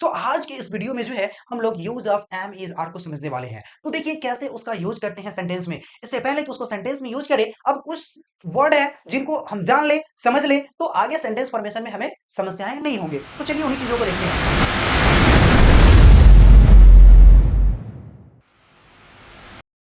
सो आज के इस वीडियो में जो है हम लोग use of am is are को समझने वाले हैं। तो देखिए कैसे उसका यूज करते हैं सेंटेंस में। इससे पहले कि उसको सेंटेंस में यूज करें, अब कुछ वर्ड है जिनको हम जान ले, समझ ले, तो आगे सेंटेंस फॉर्मेशन में हमें समस्याएं नहीं होंगे। तो चलिए उन्हीं चीजों को देखते हैं।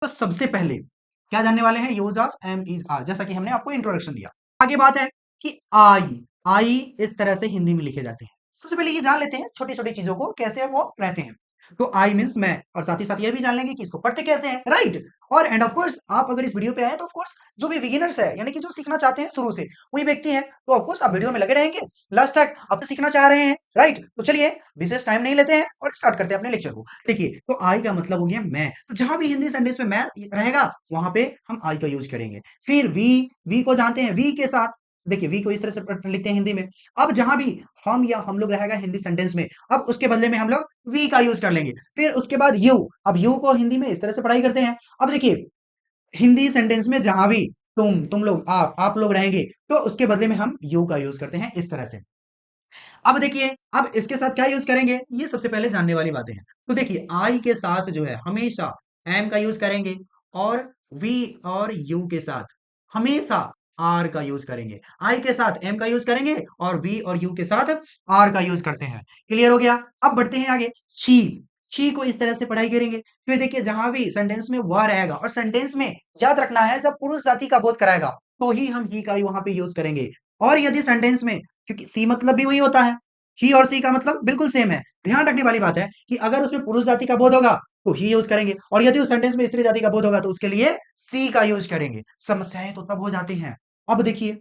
तो सबसे पहले क्या जानने वाले हैं, use of am is are, जैसा कि हमने आपको इंट्रोडक्शन दिया। आगे बात है कि आई आई इस तरह से हिंदी में लिखे जाते हैं। सबसे पहले ये जान लेते हैं छोटी छोटी चीजों को कैसे वो रहते हैं। तो आई मीन्स मैं, और साथ ही साथ ये भी जान लेंगे कि इसको पढ़ते कैसे हैं, राइट। और एंड ऑफ कोर्स आप अगर इस वीडियो पे आए तो ऑफ कोर्स जो भी बिगिनर्स है, यानी कि जो सीखना चाहते हैं शुरू से वही व्यक्ति हैं, तो ऑफ कोर्स आप वीडियो में लगे रहेंगे लास्ट तक, आप तो सीखना चाह रहे हैं, राइट। तो चलिए विशेष टाइम नहीं लेते हैं और स्टार्ट करते हैं अपने लेक्चर को। देखिए, तो आई का मतलब हो गया मैं, तो जहां भी हिंदी सेंटेंस में मैं रहेगा वहां पे हम आई का यूज करेंगे। फिर वी को जानते हैं, वी के साथ देखिए वी को इस तरह से लिखते हैं हिंदी में। अब जहां भी हम या हम लोग रहेगा हिंदी सेंटेंस में, अब उसके बदले में हम लोग वी का यूज कर लेंगे। फिर उसके बाद यू, अब यू को हिंदी में इस तरह से पढ़ाई करते हैं। अब देखिए हिंदी सेंटेंस में जहां भी तुम लोग, आप लोग रहेंगे, तो उसके बदले में हम यू का यूज करते हैं इस तरह से। अब देखिए, अब इसके साथ क्या यूज करेंगे, ये सबसे पहले जानने वाली बातें हैं। तो देखिए आई के साथ जो है हमेशा एम का यूज करेंगे, और वी और यू के साथ हमेशा आर का यूज करेंगे। आई के साथ एम का यूज करेंगे और वी और यू के साथ आर का यूज करते हैं। क्लियर हो गया। अब बढ़ते हैं आगे। शी, शी को इस तरह से पढ़ाई करेंगे। फिर देखिए जहां भी सेंटेंस में वह रहेगा, और सेंटेंस में याद रखना है जब पुरुष जाति का बोध कराएगा तो ही हम ही का वहां पे यूज करेंगे। और यदि सेंटेंस में, क्योंकि सी मतलब भी वही होता है, ही और सी का मतलब बिल्कुल सेम है। ध्यान रखने वाली बात है कि अगर उसमें पुरुष जाति का बोध होगा तो ही यूज करेंगे, और यदि उस सेंटेंस में स्त्री जाति का बोध होगा तो उसके लिए सी का यूज करेंगे। समस्याएं तो तब हो जाती हैं। अब देखिए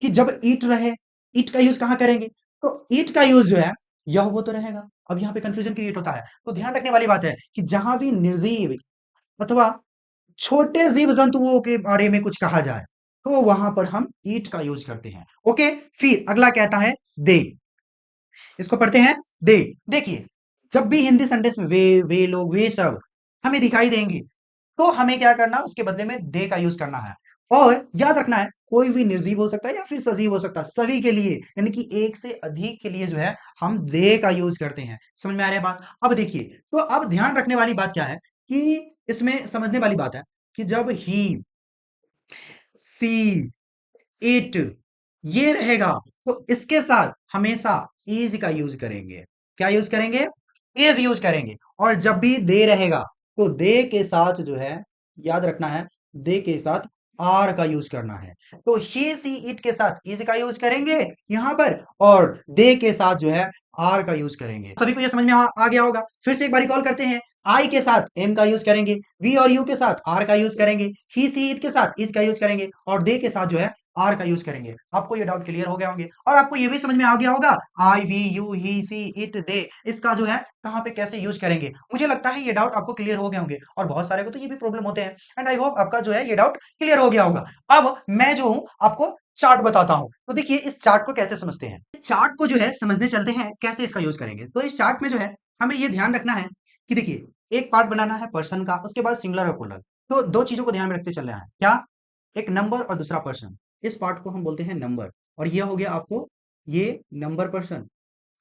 कि जब ईट रहे, ईट का यूज कहां करेंगे, तो ईट का यूज जो है यह वो तो रहेगा। अब यहाँ पे कंफ्यूजन क्रिएट होता है, तो ध्यान रखने वाली बात है कि जहां भी निर्जीव अथवा छोटे जीव जंतुओं के बारे में कुछ कहा जाए तो वहां पर हम ईट का यूज करते हैं। ओके। फिर अगला कहता है दे, इसको पढ़ते हैं दे। देखिए जब भी हिंदी सेंटेंस में वे लोग, वे सब हमें दिखाई देंगे तो हमें क्या करना, उसके बदले में दे का यूज करना है। और याद रखना है कोई भी निर्जीव हो सकता है या फिर सजीव हो सकता है, सभी के लिए, यानी कि एक से अधिक के लिए जो है हम दे का यूज करते हैं। समझ में आ रही है बात। अब देखिए, तो अब ध्यान रखने वाली बात क्या है कि इसमें समझने वाली बात है कि जब ही, सी, इट ये रहेगा तो इसके साथ हमेशा इज का यूज करेंगे। क्या यूज करेंगे, इज यूज करेंगे। और जब भी दे रहेगा तो दे के साथ जो है, याद रखना है, दे के साथ आर का यूज करना है। तो ही सी इट के साथ इज का यूज करेंगे यहां पर, और दे के साथ जो है आर का यूज करेंगे। सभी को ये समझ में आ गया होगा। फिर से एक बार कॉल करते हैं। आई के साथ एम का यूज करेंगे, वी और यू के साथ आर का यूज करेंगे, ही सी इट के साथ इज का यूज करेंगे, और दे के साथ जो है आर का यूज करेंगे। आपको ये डाउट क्लियर हो गया होंगे, और आपको ये भी समझ में आ गया होगा आई वी यू ही सी इट दे, इसका जो है कहां पे कैसे यूज करेंगे। मुझे लगता है ये डाउट आपको क्लियर हो गए होंगे, और बहुत सारे को तो ये भी प्रॉब्लम होते हैं। एंड आई होप आपका जो है ये डाउट क्लियर हो गया होगा। अब मैं जो हूं आपको चार्ट बताता हूं। तो देखिए इस चार्ट को कैसे समझते हैं, चार्ट को जो है समझने चलते हैं कैसे इसका यूज करेंगे। तो इस चार्ट में जो है हमें ये ध्यान रखना है कि देखिए एक पार्ट बनाना है पर्सन का, उसके बाद सिंगुलर और प्लूरल। तो दो चीजों को ध्यान में रखते चलना है, क्या, एक नंबर और दूसरा पर्सन। इस पार्ट को हम बोलते हैं नंबर, और ये हो गया आपको ये नंबर पर्सन।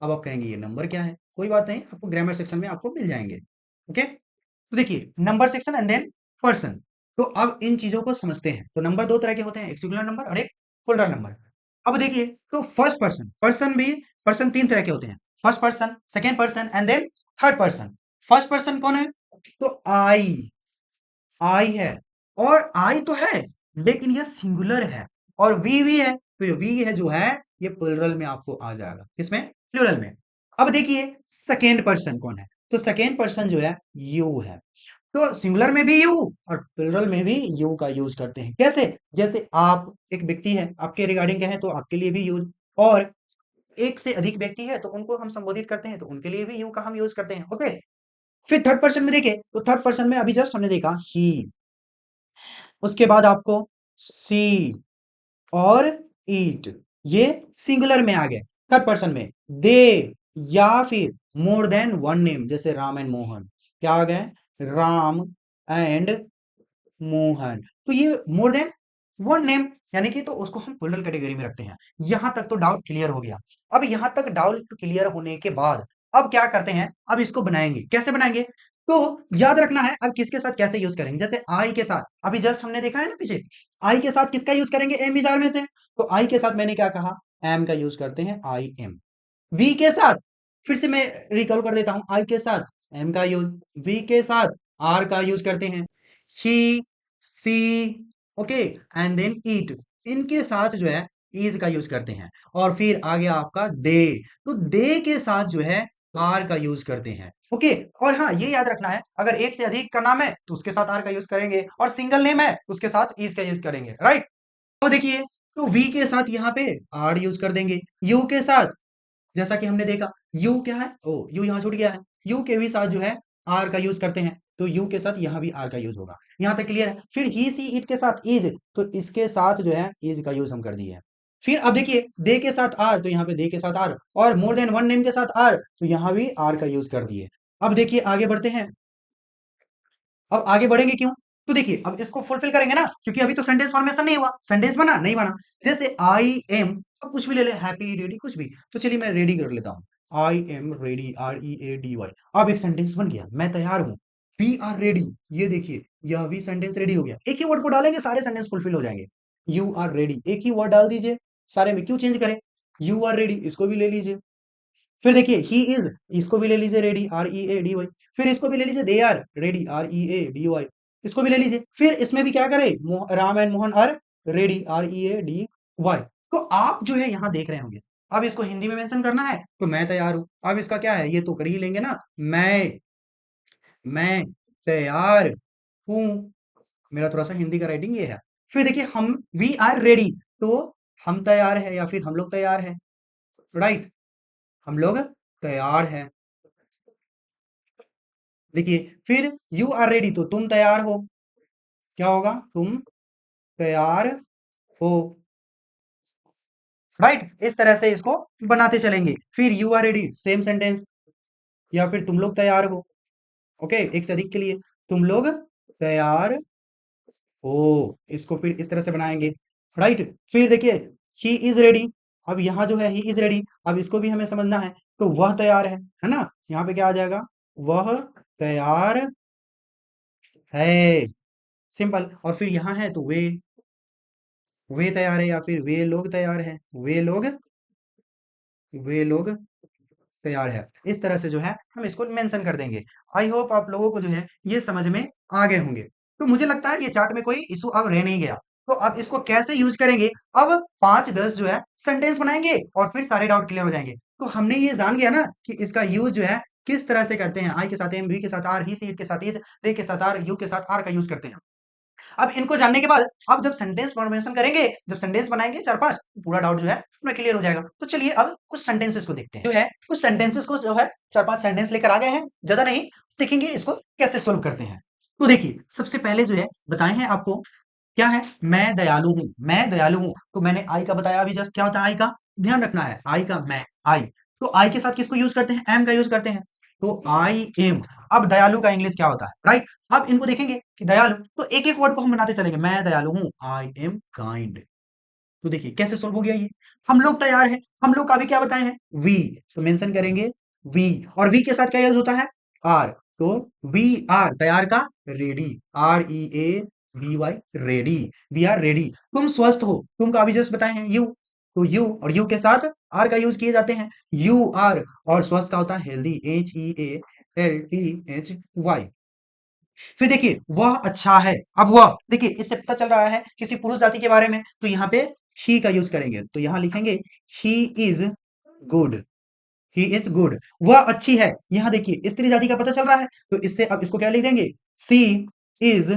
अब आप कहेंगे ये नंबर क्या है, कोई बात नहीं, आपको ग्रामर सेक्शन में आपको मिल जाएंगे। ओके। तो देखिए number section and then person. तो अब इन चीजों को समझते हैं। तो नंबर दो तरह के होते हैं, एक सिंगुलर नंबर और एक प्लूरल नंबर। अब देखिए, तो फर्स्ट पर्सन, पर्सन भी, पर्सन तीन तरह के होते हैं, first person, second person and then third person. First person कौन है, तो आई है, और आई तो है लेकिन यह सिंगुलर है, और वी भी है, तो ये वी है जो है ये प्लूरल में आपको आ जाएगा, किसमें, प्लूरल में। अब देखिए सेकेंड पर्सन कौन है, तो सेकेंड पर्सन जो है यू है। तो सिंगुलर में भी यू और प्लूरल में भी यू का यूज करते हैं। कैसे, जैसे आप एक व्यक्ति है, आपके रिगार्डिंग कहें तो आपके लिए भी यूज, और एक से अधिक व्यक्ति है तो उनको हम संबोधित करते हैं तो उनके लिए भी यू का हम यूज करते हैं। ओके। फिर थर्ड पर्सन में देखें, तो थर्ड पर्सन में अभी जस्ट हमने देखा ही, उसके बाद आपको सी और ईट, ये सिंगुलर में आ गए। थर्ड पर्सन में दे, या फिर मोर देन वन नेम, जैसे राम एंड मोहन, क्या आ गए, राम एंड मोहन। तो ये मोर देन वन नेम, यानी कि तो उसको हम प्लूरल कैटेगरी में रखते हैं। यहां तक तो डाउट क्लियर हो गया। अब यहां तक डाउट क्लियर होने के बाद अब क्या करते हैं, अब इसको बनाएंगे, कैसे बनाएंगे? तो याद रखना है अब किसके साथ कैसे यूज करेंगे। जैसे आई के साथ अभी जस्ट हमने देखा है ना पीछे, आई के साथ किसका यूज करेंगे, एम इज आर में से। तो आई के साथ मैंने क्या कहा, एम का यूज करते हैं, आई एम। वी के साथ फिर से मैं रिकॉल कर देता हूं, आई के साथ एम का यूज, वी के साथ आर का यूज करते हैं, ही, सी, ओके, एंड देन ईट, इनके साथ जो है इज का यूज करते हैं। और फिर आ गया आपका दे, तो दे के साथ जो है आर का यूज करते हैं, ओके। और हाँ ये याद रखना है, अगर एक से अधिक का नाम है तो उसके साथ आर का यूज करेंगे, और सिंगल नेम है तो उसके साथ इज का यूज करेंगे, राइट। तो देखिए, तो वी के साथ यहाँ पे आर यूज कर देंगे, यू के साथ जैसा कि हमने देखा, यू क्या है, ओ यू यहाँ छूट गया है, यू के भी साथ जो है आर का यूज करते हैं, तो यू के साथ यहाँ भी आर का यूज होगा। यहाँ तक क्लियर है। फिर ही, सी, इट के साथ इज, तो इसके साथ जो है इज का यूज हम कर दिए हैं। फिर अब देखिए, दे के साथ आर, तो यहाँ पे दे के साथ आर, और मोर देन वन नेम के साथ आर, तो यहाँ भी आर का यूज कर दिए। अब देखिए आगे बढ़ते हैं। अब आगे बढ़ेंगे क्यों, तो देखिए अब इसको फुलफिल करेंगे ना, क्योंकि अभी तो सेंटेंस फॉर्मेशन नहीं हुआ, सेंटेंस बना नहीं बना। जैसे आई एम, अब कुछ भी ले ले, हैप्पी, रेडी, कुछ भी, तो चलिए मैं रेडी कर लेता हूँ, I am ready, R E A D Y. अब एक सेंटेंस बन गया, मैं तैयार हूँ, वी आर रेडी। ये देखिए यह भी सेंटेंस रेडी हो गया, एक ही वर्ड को डालेंगे सारे सेंटेंस फुलफिल हो जाएंगे। यू आर रेडी, एक ही वर्ड डाल दीजिए, सारे में क्यों चेंज करें। यू आर रेडी, इसको भी ले लीजिए। फिर देखिए ही इज, इसको भी ले लीजिए, ready, R E A D Y. फिर इसको भी ले लीजिए, they are ready, R E A D Y, इसको भी ले लीजिए। फिर इसमें भी क्या करें, Ram and Mohan are ready, R E A D Y. तो आप जो है यहाँ देख रहे होंगे, अब इसको हिंदी में मेंशन करना है तो मैं तैयार हूं। अब इसका क्या है, ये तो कर ही लेंगे ना, मैं तैयार हूं। मेरा थोड़ा सा हिंदी का राइटिंग ये है। फिर देखिए हम, वी आर रेडी, तो हम तैयार है या फिर हम लोग तैयार है, राइट, हम लोग तैयार है। देखिए फिर यू आर रेडी, तो तुम तैयार हो, क्या होगा, तुम तैयार हो, राइट। इस तरह से इसको बनाते चलेंगे। फिर you are ready, same sentence, या फिर तुम लोग तैयार हो, ओके, एक से अधिक के लिए, तुम लोग तैयार हो, इसको फिर इस तरह से बनाएंगे, राइट। फिर देखिए ही इज रेडी, अब यहाँ जो है ही इज रेडी, अब इसको भी हमें समझना है, तो वह तैयार है ना, यहाँ पे क्या आ जाएगा, वह तैयार है, सिंपल। और फिर यहाँ है तो वे तैयार है, या फिर वे लोग तैयार है, वे लोग तैयार है। इस तरह से जो है हम इसको मेंशन कर देंगे। आई होप आप लोगों को जो है ये समझ में आ गए होंगे। तो मुझे लगता है ये चार्ट में कोई इशू अब रह नहीं गया। तो अब इसको कैसे यूज करेंगे, अब 5-10 जो है सेंटेंस बनाएंगे और फिर सारे डाउट क्लियर हो जाएंगे। तो हमने ये जान गया ना कि इसका यूज जो है किस तरह से करते हैं, आई के साथ एम, वी के साथ आर, ही, सी, इट के साथ इज, दे के साथ आर, यू के साथ आर का यूज करते हैं। अब इनको जानने के बाद अब जब सेंटेंस फॉर्मेशन करेंगे, जब सेंटेंस बनाएंगे 4-5, पूरा डाउट जो है पूरा क्लियर हो जाएगा। तो चलिए अब कुछ सेंटेंसेस को देखते हैं, जो है कुछ सेंटेंसेस को जो है 4-5 सेंटेंस लेकर आ गए हैं, ज्यादा नहीं, देखेंगे इसको कैसे सोल्व करते हैं। तो देखिए सबसे पहले जो है बताए हैं आपको, क्या है, मैं दयालु हूं, मैं दयालु हूं। तो मैंने आई का बताया अभी जस्ट, क्या होता है आई का, ध्यान रखना है, आई का मैं, आई। तो आई के साथ किसको यूज करते हैं, एम का यूज करते हैं, तो आई एम। अब दयालु का इंग्लिश क्या होता है, राइट। अब इनको देखेंगे कि दयालु, तो एक एक वर्ड को हम बनाते चलेंगे, मैं दयालु हूं, आई एम काइंड। तो देखिए कैसे सोल्व हो गया ये। हम लोग तैयार हैं, हम लोग का भी क्या बताए हैं, वी, तो मेंशन करेंगे वी। और वी के साथ क्या यूज होता है, आर, तो वी आर तैयार का, ready, R E A D Y, ready, we are ready. तुम स्वस्थ हो, तुम का भी जस्ट बताए हैं, यू, तो यू और यू के साथ आर का यूज किए जाते हैं, यू आर। और स्वस्थ का होता है healthy, H E A L T H Y. फिर देखिए वह अच्छा है, अब वह देखिए इससे पता चल रहा है किसी पुरुष जाति के बारे में, तो यहाँ पे ही का यूज करेंगे, तो यहाँ लिखेंगे he is good, he is good. वह अच्छी है, यहाँ देखिए स्त्री जाति का पता चल रहा है, तो इससे अब इसको क्या लिख देंगे, सी इज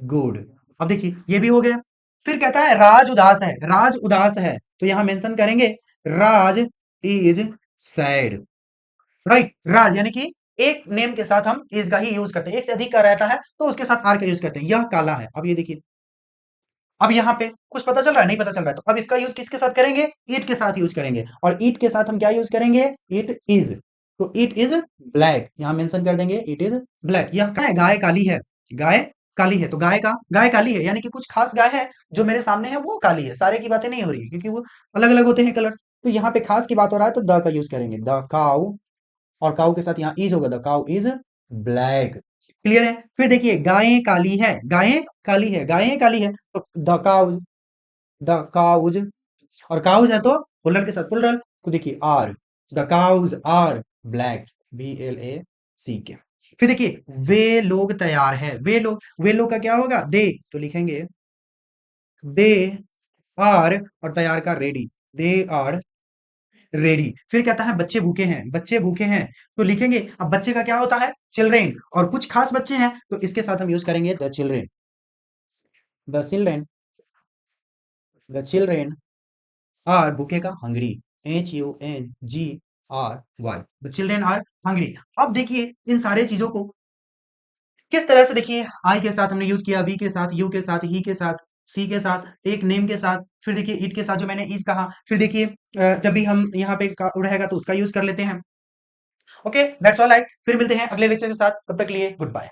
गुड। अब देखिए ये भी हो गया। फिर कहता है राज उदास है, राज उदास है, तो यहां मेंशन करेंगे राज इज सैड, राइट। राज यानी कि एक नेम के साथ हम इज का ही यूज करते हैं, एक से अधिक का रहता है तो उसके साथ आर का यूज करते हैं। यह काला है, अब ये देखिए, अब यहाँ पे कुछ पता चल रहा है, नहीं पता चल रहा है, तो अब इसका यूज किसके साथ करेंगे, ईट के साथ यूज करेंगे। और ईट के साथ हम क्या यूज करेंगे, इट इज, तो इट इज ब्लैक, यहां मेंशन कर देंगे इट इज ब्लैक। यह क्या है, गाय काली है, गाय काली है, तो गाय काली है यानी कि कुछ खास गाय है जो मेरे सामने है वो काली है, सारे की बातें नहीं हो रही है क्योंकि वो अलग अलग होते हैं कलर। तो यहाँ पे खास की बात हो रहा है तो द का यूज करेंगे, द काउ और काउ के साथ यहाँ इज होगा, the cow is black. Clear है? फिर देखिए गायें काली है, गायें काली है, गायें काली है, तो द काउज, और काउज है तो प्लुरल के साथ प्लुरल, तो देखिए are, the cows are black, BLACK। फिर देखिए वे लोग तैयार है, वे लोग का क्या होगा, दे, तो लिखेंगे दे आर, और तैयार का रेडी, दे आर रेडी। फिर कहता है बच्चे भूखे हैं, बच्चे भूखे हैं, तो लिखेंगे, अब बच्चे का क्या होता है, चिल्ड्रेन, और कुछ खास बच्चे हैं तो इसके साथ हम यूज करेंगे the children, the children, the children are, भूखे का hungry, HUNGRY, the children are hungry. अब देखिए इन सारे चीजों को किस तरह से, देखिए आई के साथ हमने यूज किया, वी के साथ, यू के साथ, ही के साथ, सी के साथ, एक नेम के साथ, फिर देखिए इट के साथ जो मैंने इज कहा, फिर देखिए जब भी हम यहाँ पे रहेगा तो उसका यूज कर लेते हैं। ओके दैट्स ऑल राइट, फिर मिलते हैं अगले लेक्चर के साथ, तब तक के लिए गुड बाय।